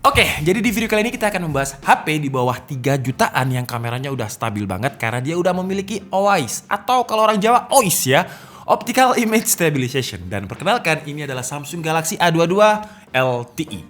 Oke, jadi di video kali ini kita akan membahas HP di bawah 3 jutaan yang kameranya udah stabil banget karena dia udah memiliki OIS atau kalau orang Jawa OIS ya, Optical Image Stabilization. Dan perkenalkan, ini adalah Samsung Galaxy A22 LTE.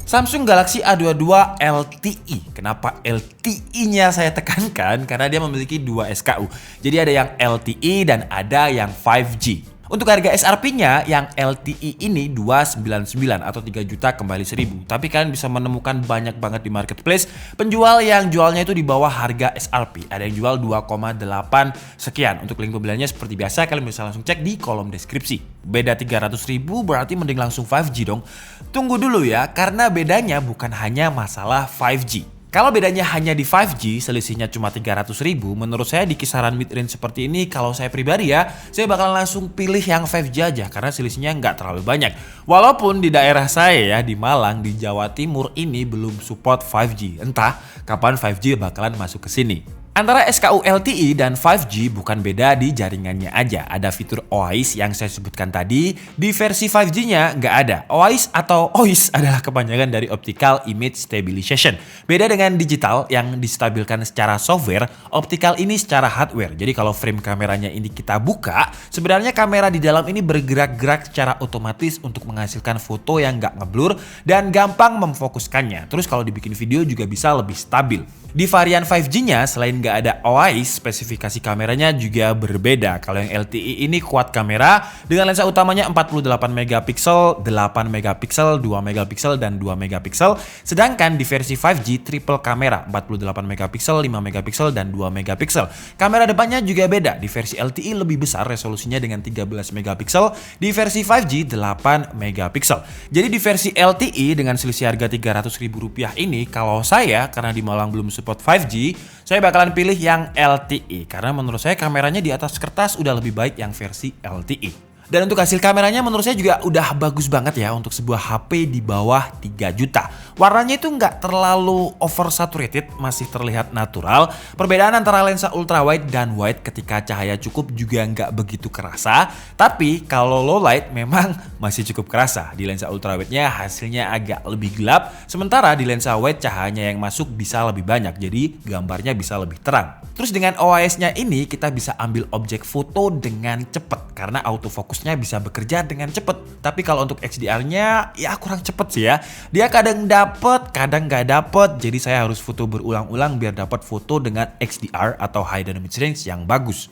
Samsung Galaxy A22 LTE. Kenapa LTE-nya saya tekankan? Karena dia memiliki 2 SKU. Jadi ada yang LTE dan ada yang 5G. Untuk harga SRP-nya yang LTE ini 299 atau 3 juta kembali 1000. Tapi kalian bisa menemukan banyak banget di marketplace penjual yang jualnya itu di bawah harga SRP. Ada yang jual 2,8 sekian. Untuk link pembeliannya seperti biasa kalian bisa langsung cek di kolom deskripsi. Beda 300.000 berarti mending langsung 5G dong. Tunggu dulu ya, karena bedanya bukan hanya masalah 5G. Kalau bedanya hanya di 5G, selisihnya cuma 300.000, menurut saya di kisaran mid-range seperti ini, kalau saya pribadi ya, saya bakal langsung pilih yang 5G aja, karena selisihnya nggak terlalu banyak. Walaupun di daerah saya ya, di Malang, di Jawa Timur ini belum support 5G. Entah kapan 5G bakalan masuk ke sini. Antara SKU LTE dan 5G bukan beda di jaringannya aja. Ada fitur OIS yang saya sebutkan tadi, di versi 5G-nya nggak ada. OIS atau OIS adalah kepanjangan dari Optical Image Stabilization. Beda dengan digital yang distabilkan secara software, optical ini secara hardware. Jadi kalau frame kameranya ini kita buka, sebenarnya kamera di dalam ini bergerak-gerak secara otomatis untuk menghasilkan foto yang nggak ngeblur dan gampang memfokuskannya. Terus kalau dibikin video juga bisa lebih stabil. Di varian 5G-nya, selain nggak ada OIS, spesifikasi kameranya juga berbeda. Kalau yang LTE ini kuad kamera dengan lensa utamanya 48 megapiksel, 8 megapiksel, 2 megapiksel, dan 2 megapiksel. Sedangkan di versi 5G triple kamera 48 megapiksel, 5 megapiksel, dan 2 megapiksel. Kamera depannya juga beda. Di versi LTE lebih besar resolusinya dengan 13 megapiksel, di versi 5G 8 megapiksel. Jadi di versi LTE dengan selisih harga Rp300.000 ini, kalau saya karena di Malang belum support 5G, saya bakalan pilih yang LTE karena menurut saya kameranya di atas kertas udah lebih baik yang versi LTE. Dan untuk hasil kameranya menurut saya juga udah bagus banget ya untuk sebuah HP di bawah 3 juta. Warnanya itu nggak terlalu oversaturated, masih terlihat natural. Perbedaan antara lensa ultrawide dan wide ketika cahaya cukup juga nggak begitu kerasa. Tapi kalau low light memang masih cukup kerasa. Di lensa ultrawide-nya hasilnya agak lebih gelap. Sementara di lensa wide cahayanya yang masuk bisa lebih banyak. Jadi gambarnya bisa lebih terang. Terus dengan OIS-nya ini kita bisa ambil objek foto dengan cepat karena autofocusnya bisa bekerja dengan cepat. Tapi kalau untuk HDR-nya ya kurang cepet sih ya. Dia kadang dapet, kadang nggak dapet. Jadi saya harus foto berulang-ulang biar dapat foto dengan HDR atau High Dynamic Range yang bagus.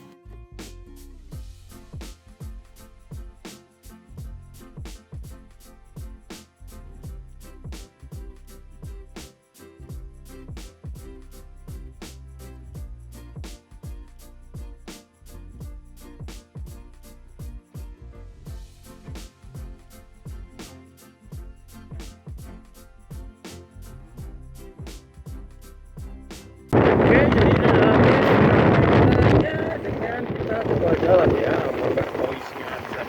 Oke, jadi ini adalah ya dengan kita coba jalan ya, apakah voice-nya bisa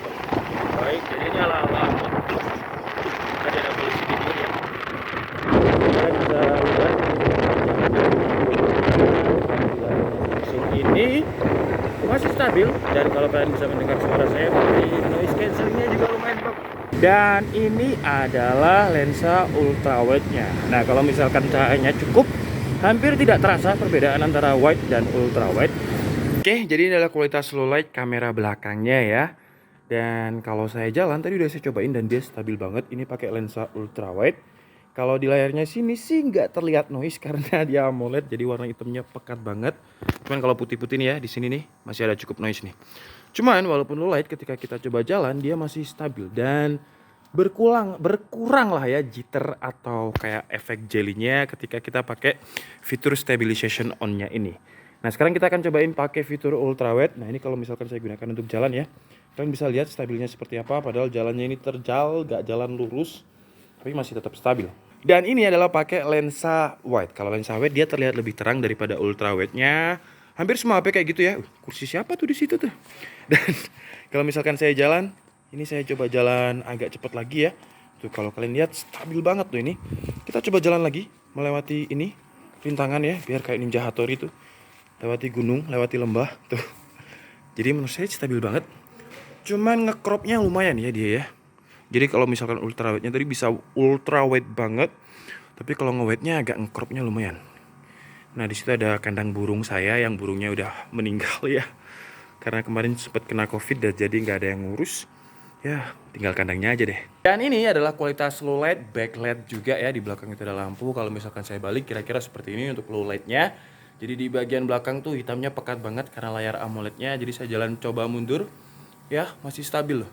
baik. Jadi ini ala-ala tadi ada polisi tidur ya. Kita bisa lihat zoom ini masih stabil dan kalau kalian bisa mendengar suara saya berarti noise cancellingnya juga lumayan bagus. Dan ini adalah lensa ultrawide-nya. Nah, kalau misalkan cahayanya cukup, hampir tidak terasa perbedaan antara wide dan ultrawide. Oke, jadi ini adalah kualitas low light kamera belakangnya ya. Dan kalau saya jalan tadi udah saya cobain dan dia stabil banget. Ini pakai lensa ultrawide. Kalau di layarnya sini sih nggak terlihat noise karena dia AMOLED, jadi warna hitamnya pekat banget. Cuman kalau putih-putih nih ya di sini nih masih ada cukup noise nih. Cuman walaupun low light ketika kita coba jalan dia masih stabil dan berkurang lah ya jitter atau kayak efek jelinya ketika kita pakai fitur stabilization on-nya ini. Nah, sekarang kita akan cobain pakai fitur ultrawide. Nah, ini kalau misalkan saya gunakan untuk jalan ya, kalian bisa lihat stabilnya seperti apa. Padahal jalannya ini terjal, gak jalan lurus, tapi masih tetap stabil. Dan ini adalah pakai lensa wide. Kalau lensa wide dia terlihat lebih terang daripada ultrawide-nya. Hampir semua HP kayak gitu ya. Kursi siapa tuh di situ tuh? Dan kalau misalkan saya jalan, ini saya coba jalan agak cepat lagi ya. Tuh kalau kalian lihat stabil banget tuh ini. Kita coba jalan lagi melewati ini rintangan ya, biar kayak Ninja Hattori tuh. Lewati gunung, lewati lembah tuh. Jadi menurut saya stabil banget. Cuman ngecropnya lumayan ya dia ya. Jadi kalau misalkan ultra wide-nya tadi bisa ultra wide banget, tapi kalau nge-wide-nya agak ngecropnya lumayan. Nah di situ ada kandang burung saya yang burungnya udah meninggal ya, karena kemarin sempat kena covid dan jadi nggak ada yang ngurus. Ya tinggal kandangnya aja deh. Dan ini adalah kualitas low light, backlight juga ya. Di belakang itu ada lampu. Kalau misalkan saya balik kira-kira seperti ini untuk low light-nya. Jadi di bagian belakang tuh hitamnya pekat banget karena layar AMOLED-nya. Jadi saya jalan coba mundur, ya masih stabil loh.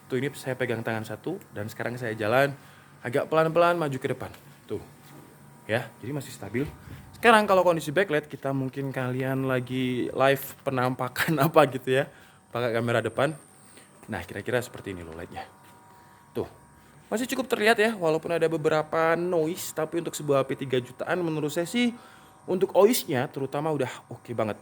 Tuh ini saya pegang tangan satu dan sekarang saya jalan agak pelan-pelan maju ke depan. Tuh ya, jadi masih stabil. Sekarang kalau kondisi backlight, kita mungkin kalian lagi live penampakan apa gitu ya, pakai kamera depan. Nah kira-kira seperti ini loh lightnya. Tuh masih cukup terlihat ya, walaupun ada beberapa noise, tapi untuk sebuah HP 3 jutaan menurut saya sih untuk OIS-nya terutama udah oke banget.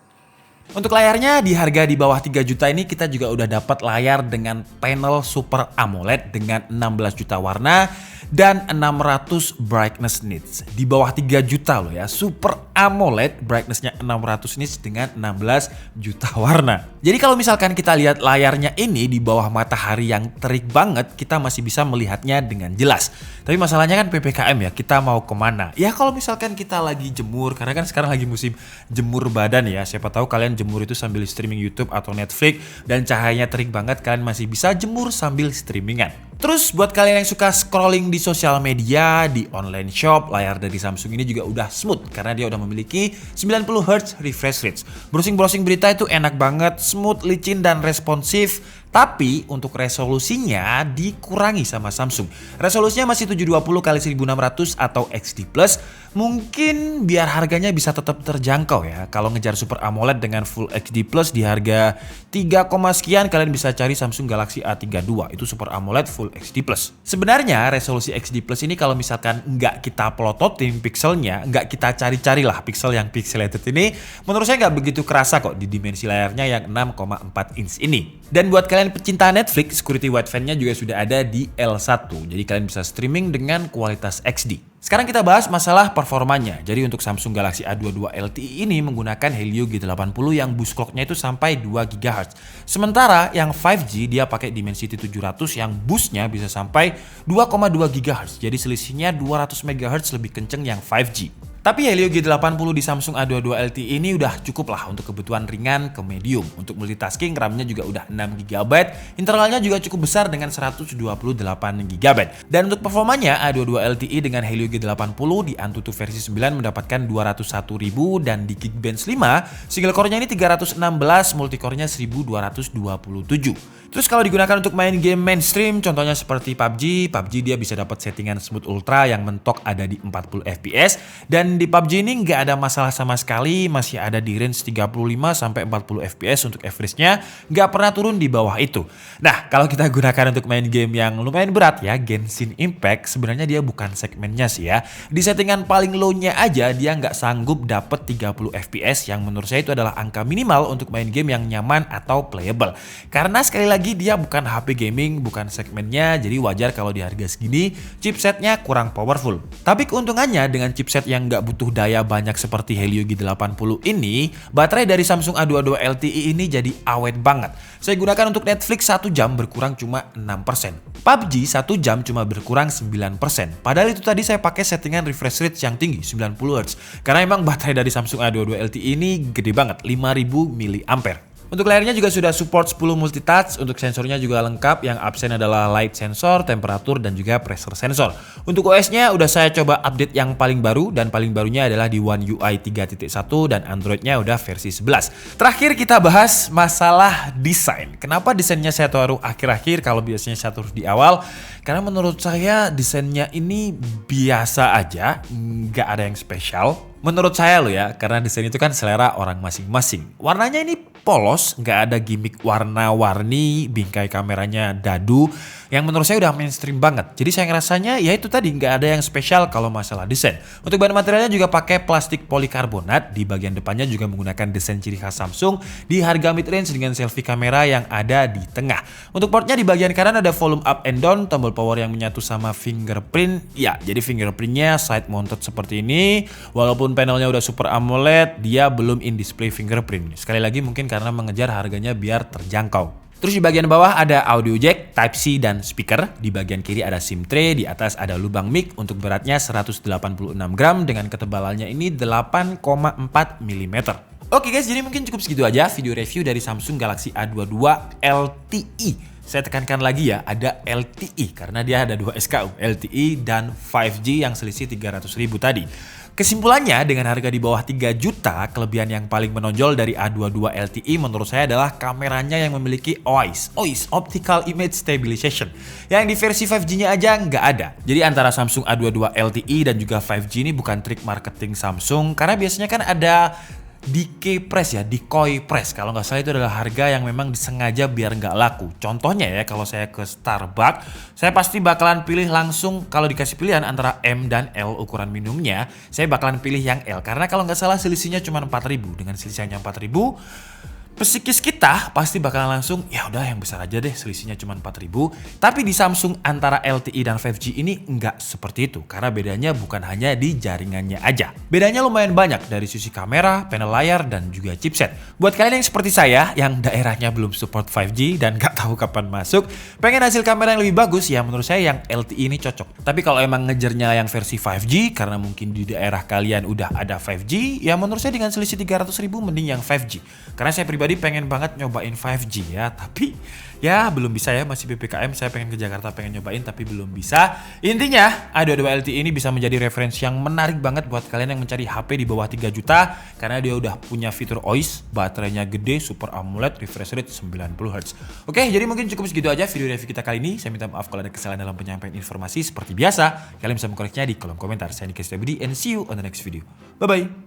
Untuk layarnya di harga di bawah 3 juta ini kita juga udah dapat layar dengan panel Super AMOLED dengan 16 juta warna dan 600 brightness nits. Di bawah 3 juta loh ya, Super AMOLED brightnessnya 600 nits dengan 16 juta warna. Jadi kalau misalkan kita lihat layarnya ini di bawah matahari yang terik banget, kita masih bisa melihatnya dengan jelas. Tapi masalahnya kan PPKM ya, kita mau kemana? Ya kalau misalkan kita lagi jemur, karena kan sekarang lagi musim jemur badan ya. Siapa tahu kalian jemur itu sambil streaming YouTube atau Netflix dan cahayanya terik banget, kalian masih bisa jemur sambil streamingan. Terus buat kalian yang suka scrolling di sosial media, di online shop, layar dari Samsung ini juga udah smooth karena dia udah memiliki 90 Hz refresh rate. Browsing berita itu enak banget, smooth, licin dan responsif. Tapi untuk resolusinya dikurangi sama Samsung. Resolusinya masih 720x1600 atau XD+. Mungkin biar harganya bisa tetap terjangkau ya. Kalau ngejar Super AMOLED dengan Full XD+ di harga 3, sekian, kalian bisa cari Samsung Galaxy A32. Itu Super AMOLED Full XD+. Sebenarnya resolusi XD+ ini kalau misalkan nggak kita plototin pixelnya, nggak kita cari-carilah pixel yang pixelated ini, menurut saya nggak begitu kerasa kok di dimensi layarnya yang 6,4 inch ini. Dan buat kalian pecinta Netflix, security wideband-nya juga sudah ada di L1. Jadi kalian bisa streaming dengan kualitas XD. Sekarang kita bahas masalah performanya. Jadi untuk Samsung Galaxy A22 LTE ini menggunakan Helio G80 yang boost clock-nya itu sampai 2 GHz. Sementara yang 5G dia pakai Dimensity 700 yang boost-nya bisa sampai 2,2 GHz. Jadi selisihnya 200 MHz lebih kenceng yang 5G. Tapi Helio G80 di Samsung A22 LTE ini udah cukup lah untuk kebutuhan ringan ke medium. Untuk multitasking, RAM-nya juga udah 6 GB, internalnya juga cukup besar dengan 128 GB. Dan untuk performanya, A22 LTE dengan Helio G80 di Antutu versi 9 mendapatkan 201.000 dan di Geekbench 5, single core-nya ini 316, multicore-nya 1227. Terus kalau digunakan untuk main game mainstream, contohnya seperti PUBG dia bisa dapat settingan smooth ultra yang mentok ada di 40 fps dan di PUBG ini nggak ada masalah sama sekali, masih ada di range 35-40 fps untuk average-nya, nggak pernah turun di bawah itu. Nah, kalau kita gunakan untuk main game yang lumayan berat ya, Genshin Impact, sebenarnya dia bukan segmennya sih ya. Di settingan paling low-nya aja dia nggak sanggup dapat 30 fps yang menurut saya itu adalah angka minimal untuk main game yang nyaman atau playable. Karena sekali lagi dia bukan HP gaming, bukan segmennya, jadi wajar kalau di harga segini chipsetnya kurang powerful. Tapi keuntungannya dengan chipset yang nggak butuh daya banyak seperti Helio G80 ini, baterai dari Samsung A22 LTE ini jadi awet banget. Saya gunakan untuk Netflix 1 jam berkurang cuma 6%. PUBG 1 jam cuma berkurang 9%. Padahal itu tadi saya pakai settingan refresh rate yang tinggi 90 Hz. Karena emang baterai dari Samsung A22 LTE ini gede banget, 5000 mAh. Untuk layarnya juga sudah support 10 multitouch, untuk sensornya juga lengkap, yang absen adalah light sensor, temperatur, dan juga pressure sensor. Untuk OS-nya udah saya coba update yang paling baru, dan paling barunya adalah di One UI 3.1 dan Android-nya udah versi 11. Terakhir kita bahas masalah desain. Kenapa desainnya saya taruh akhir-akhir kalau biasanya saya taruh di awal? Karena menurut saya desainnya ini biasa aja, nggak ada yang spesial. Menurut saya loh ya, karena desain itu kan selera orang masing-masing. Warnanya ini polos, nggak ada gimmick warna-warni, bingkai kameranya dadu, yang menurut saya udah mainstream banget. Jadi saya ngerasanya ya itu tadi, nggak ada yang spesial kalau masalah desain. Untuk bahan materialnya juga pakai plastik polikarbonat, di bagian depannya juga menggunakan desain ciri khas Samsung, di harga mid-range dengan selfie kamera yang ada di tengah. Untuk portnya di bagian kanan ada volume up and down, tombol power yang menyatu sama fingerprint. Ya, jadi fingerprintnya side mounted seperti ini, walaupun panelnya udah Super AMOLED, dia belum in display fingerprint. Sekali lagi mungkin karena mengejar harganya biar terjangkau. Terus di bagian bawah ada audio jack, Type-C, dan speaker. Di bagian kiri ada SIM tray, di atas ada lubang mic untuk beratnya 186 gram dengan ketebalannya ini 8,4 mm. Oke guys, jadi mungkin cukup segitu aja video review dari Samsung Galaxy A22 LTE. Saya tekankan lagi ya, ada LTE karena dia ada 2 SKU, LTE dan 5G yang selisih 300.000 tadi. Kesimpulannya, dengan harga di bawah 3 juta, kelebihan yang paling menonjol dari A22 LTE menurut saya adalah kameranya yang memiliki OIS, Optical Image Stabilization, yang di versi 5G-nya aja nggak ada. Jadi antara Samsung A22 LTE dan juga 5G ini bukan trik marketing Samsung, karena biasanya kan ada decoy price. Kalau nggak salah itu adalah harga yang memang disengaja biar nggak laku. Contohnya ya, kalau saya ke Starbucks, saya pasti bakalan pilih langsung, kalau dikasih pilihan antara M dan L ukuran minumnya, saya bakalan pilih yang L. Karena kalau nggak salah selisihnya cuma 4.000. Dengan selisihnya 4.000, pesikis kita pasti bakalan langsung, ya udah yang besar aja deh, selisihnya cuma 4.000. Tapi di Samsung antara LTE dan 5G ini nggak seperti itu, karena bedanya bukan hanya di jaringannya aja. Bedanya lumayan banyak dari sisi kamera, panel layar, dan juga chipset. Buat kalian yang seperti saya, yang daerahnya belum support 5G dan nggak tahu kapan masuk, pengen hasil kamera yang lebih bagus, ya menurut saya yang LTE ini cocok. Tapi kalau emang ngejarnya yang versi 5G, karena mungkin di daerah kalian udah ada 5G, ya menurut saya dengan selisih 300.000 mending yang 5G. Karena saya pribadi pengen banget nyobain 5G ya, tapi ya belum bisa ya, masih PPKM. Saya pengen ke Jakarta, pengen nyobain tapi belum bisa. Intinya A22 LTE ini bisa menjadi referensi yang menarik banget buat kalian yang mencari HP di bawah 3 juta, karena dia udah punya fitur OIS, baterainya gede, Super AMOLED, refresh rate 90Hz. Oke, jadi mungkin cukup segitu aja video review kita kali ini. Saya minta maaf kalau ada kesalahan dalam penyampaian informasi. Seperti biasa, kalian bisa mengkoreksinya di kolom komentar. Saya Niki Setiabudi and see you on the next video. Bye bye.